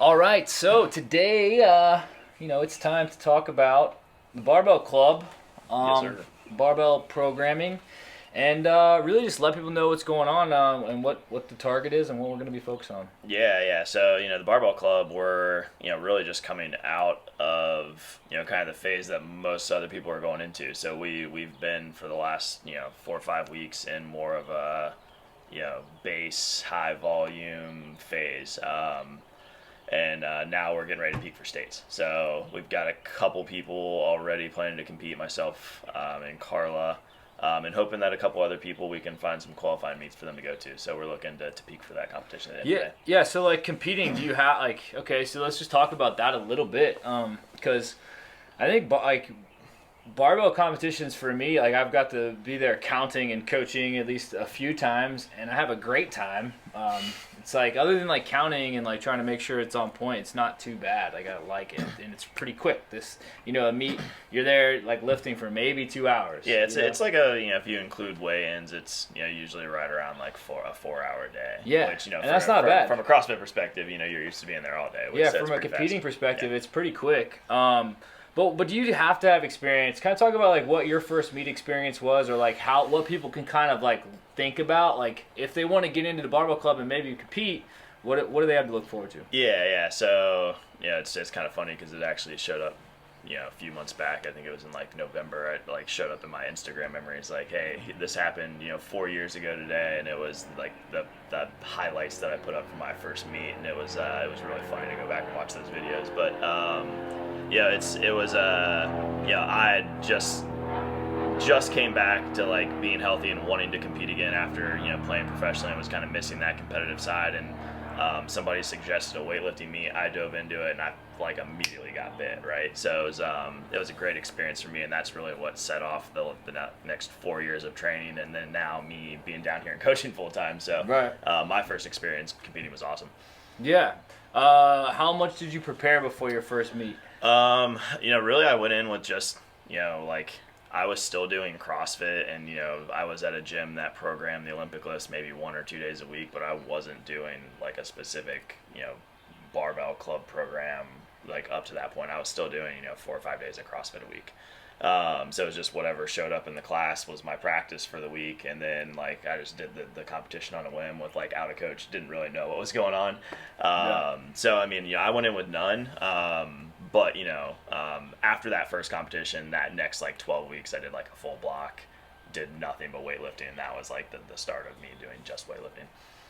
All right, so today, it's time to talk about the Barbell Club, Yes, sir. barbell programming, and really just let people know what's going on and what the target is and what we're going to be focused on. Yeah. So, the Barbell Club, we're, really just coming out of, kind of the phase that most other people are going into. So we've been for the last, 4 or 5 weeks in more of a, base, high volume phase. And now we're getting ready to peak for states. So we've got a couple people already planning to compete, myself and Carla, and hoping that a couple other people we can find some qualifying meets for them to go to. So we're looking to peak for that competition at the end of the day. Yeah. So like competing, do you have okay? So let's just talk about that a little bit, because I think barbell competitions for me, like I've got to be there counting and coaching at least a few times, and I have a great time. It's like other than like counting and like trying to make sure it's on point, it's not too bad. Like I like it, and it's pretty quick. This, a meet, you're there like lifting for maybe 2 hours. Yeah, it's like a if you include weigh-ins, it's usually right around like a 4 hour day. Yeah, which and that's not bad from a CrossFit perspective. You're used to being there all day. Yeah, from a competing fast. perspective, Yeah. it's pretty quick. But do you have to have experience? Kind of talk about like what your first meet experience was, or like what people can kind of like think about, like if they want to get into the barbell club and maybe compete, what do they have to look forward to? Yeah. So it's kind of funny because it actually showed up, a few months back. I think it was in like November. It like showed up in my Instagram memories. Like, hey, this happened, 4 years ago today, and it was like the highlights that I put up for my first meet, and it was really funny to go back and watch those videos. But I just came back to like being healthy and wanting to compete again after playing professionally and was kind of missing that competitive side, and somebody suggested a weightlifting meet. I dove into it and I like immediately got bit, right? So it was a great experience for me, and that's really what set off the next 4 years of training, and then now me being down here and coaching full time. So Right. My first experience competing was awesome. Yeah. How much did you prepare before your first meet? Really I went in with just, like I was still doing CrossFit, and, I was at a gym that programmed the Olympic list maybe 1 or 2 days a week, but I wasn't doing like a specific, barbell club program. Like up to that point, I was still doing, 4 or 5 days of CrossFit a week. So it was just whatever showed up in the class was my practice for the week, and then like I just did the competition on a whim with like out of coach, didn't really know what was going on. So I mean, I went in with none. But after that first competition, that next like 12 weeks, I did like a full block, did nothing but weightlifting, and that was like the start of me doing just weightlifting.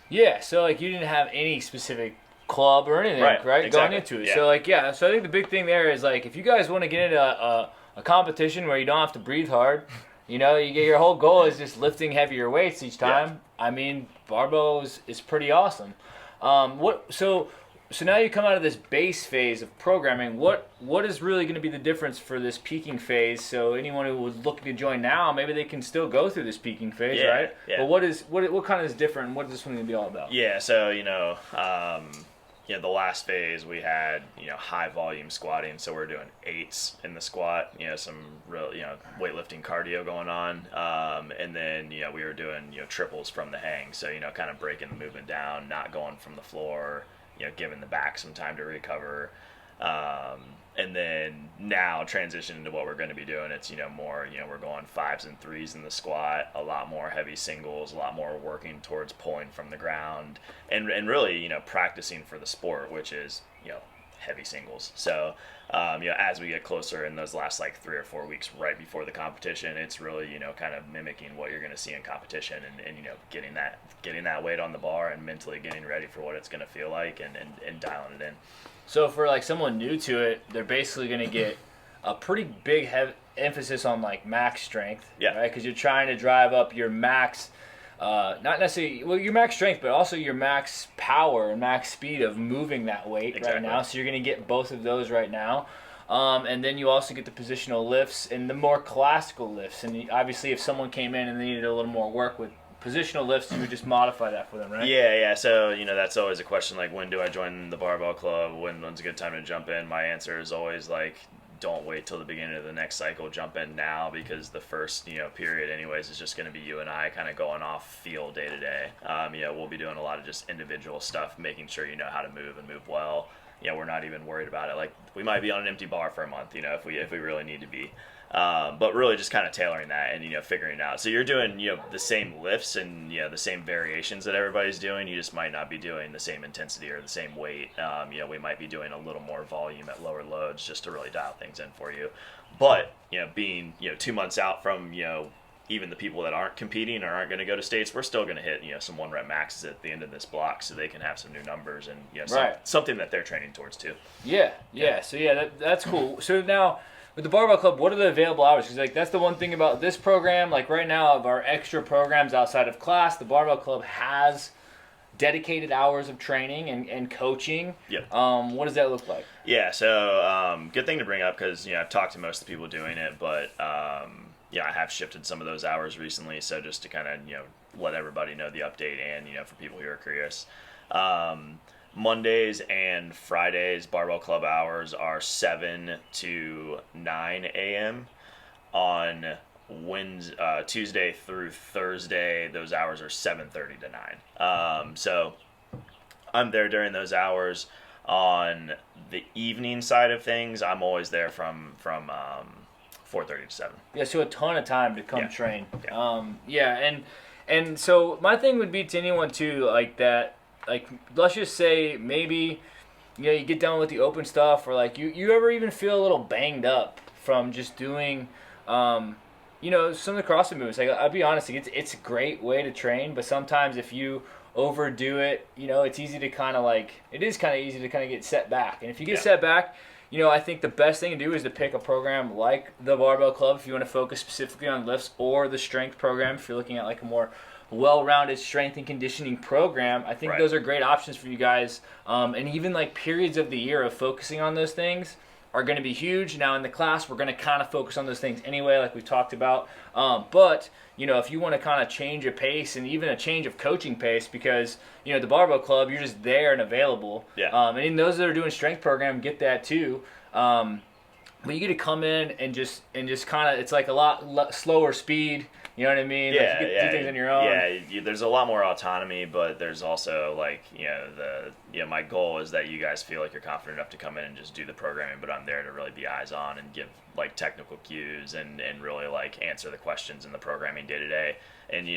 Yeah, so like you didn't have any specific club or anything, right? Exactly. Going into it. Yeah. So I think the big thing there is like if you guys want to get into a competition where you don't have to breathe hard, your whole goal is just lifting heavier weights each time. Yeah. I mean, barbell is pretty awesome. So now you come out of this base phase of programming. What is really going to be the difference for this peaking phase? So anyone who was looking to join now, maybe they can still go through this peaking phase, right? Yeah. But what kind of is different? And what is this one going to be all about? Yeah. So the last phase we had high volume squatting, so we're doing 8s in the squat. Some real weightlifting cardio going on, and then we were doing triples from the hang. So kind of breaking the movement down, not going from the floor. Giving the back some time to recover, and then now transition into what we're going to be doing. It's more we're going 5s and 3s in the squat, a lot more heavy singles, a lot more working towards pulling from the ground, and really practicing for the sport, which is heavy singles. So as we get closer in those last like 3 or 4 weeks right before the competition, it's really kind of mimicking what you're going to see in competition, and getting that weight on the bar and mentally getting ready for what it's going to feel like, and dialing it in. So for like someone new to it, they're basically going to get a pretty big emphasis on like max strength, Yeah. right? Because you're trying to drive up your max. Not necessarily your max strength, but also your max power and max speed of moving that weight right now. So you're going to get both of those right now. And then you also get the positional lifts and the more classical lifts. And obviously if someone came in and they needed a little more work with positional lifts, you would just modify that for them, right? Yeah. So, that's always a question, like, when do I join the barbell club? When's a good time to jump in? My answer is always, like, don't wait till the beginning of the next cycle. Jump in now, because the first, period anyways is just going to be you and I kind of going off feel day to day. We'll be doing a lot of just individual stuff, making sure you know how to move and move well. we're not even worried about it. Like we might be on an empty bar for a month, if we really need to be. But really just kind of tailoring that and, figuring it out. So you're doing, the same lifts and, the same variations that everybody's doing. You just might not be doing the same intensity or the same weight. We might be doing a little more volume at lower loads just to really dial things in for you. But, being, 2 months out from, even the people that aren't competing or aren't going to go to states, we're still going to hit, some 1 rep maxes at the end of this block so they can have some new numbers and, something that they're training towards too. Yeah. So, that's cool. So now, with the Barbell Club, what are the available hours? Because that's the one thing about this program. Like right now, of our extra programs outside of class, the Barbell Club has dedicated hours of training and coaching. Yep. What does that look like? Yeah. So good thing to bring up because I've talked to most of the people doing it, but I have shifted some of those hours recently. So just to kind of let everybody know the update and for people who are curious. Mondays and Fridays, Barbell Club hours are 7 to 9 a.m. On Tuesday through Thursday, those hours are 7:30 to 9. So I'm there during those hours. On the evening side of things, I'm always there from 4:30 to 7. Yeah, so a ton of time to come train. Yeah. And so my thing would be to anyone too, like that. Like, let's just say maybe, you get done with the open stuff, or like you ever even feel a little banged up from just doing, some of the CrossFit moves. Like, I'll be honest, it's a great way to train, but sometimes if you overdo it, it's easy to kind of get set back. And if you get set back, I think the best thing to do is to pick a program like the Barbell Club if you want to focus specifically on lifts, or the strength program if you're looking at like a more well-rounded strength and conditioning program. I think those are great options for you guys. And even like periods of the year of focusing on those things are going to be huge. Now in the class, we're going to kind of focus on those things anyway, like we talked about. But if you want to kind of change a pace and even a change of coaching pace, because the Barbell Club, you're just there and available. And in those that are doing strength program, get that too. But you get to come in and just kind of, it's like a lot slower speed. You know what I mean? Yeah, like you get to do things on your own. Yeah, there's a lot more autonomy, but there's also like, my goal is that you guys feel like you're confident enough to come in and just do the programming, but I'm there to really be eyes on and give like technical cues and really like answer the questions in the programming day to day. And,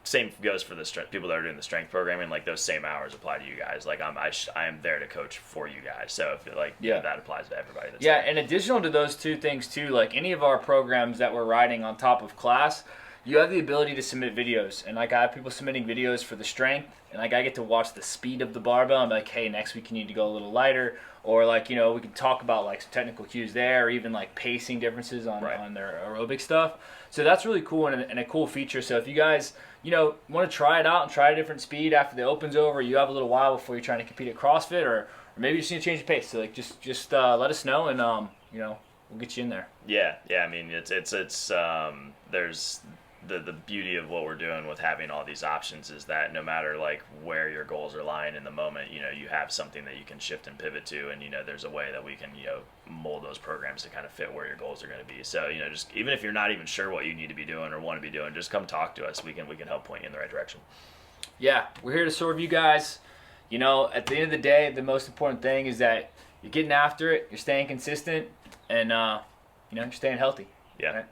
same goes for the people that are doing the strength programming. Like those same hours apply to you guys. Like I am there to coach for you guys. So if that applies to everybody. That's there. And additional to those two things too, like any of our programs that we're riding on top of class, you have the ability to submit videos. And like I have people submitting videos for the strength, and like I get to watch the speed of the barbell. I'm like, hey, next week you need to go a little lighter, or like we can talk about like some technical cues there, or even like pacing differences on their aerobic stuff. So that's really cool and a cool feature. So if you guys want to try it out and try a different speed after the open's over, you have a little while before you're trying to compete at CrossFit, or maybe you just need to change the pace. So like just let us know, and we'll get you in there. Yeah. I mean, it's there's the beauty of what we're doing with having all these options is that no matter like where your goals are lying in the moment, you have something that you can shift and pivot to, and there's a way that we can mold those programs to kind of fit where your goals are going to be. So just even if you're not even sure what you need to be doing or want to be doing, just come talk to us. We can help point you in the right direction. Yeah, we're here to serve you guys. At the end of the day, the most important thing is that you're getting after it, you're staying consistent, and you're staying healthy. Yeah. Right?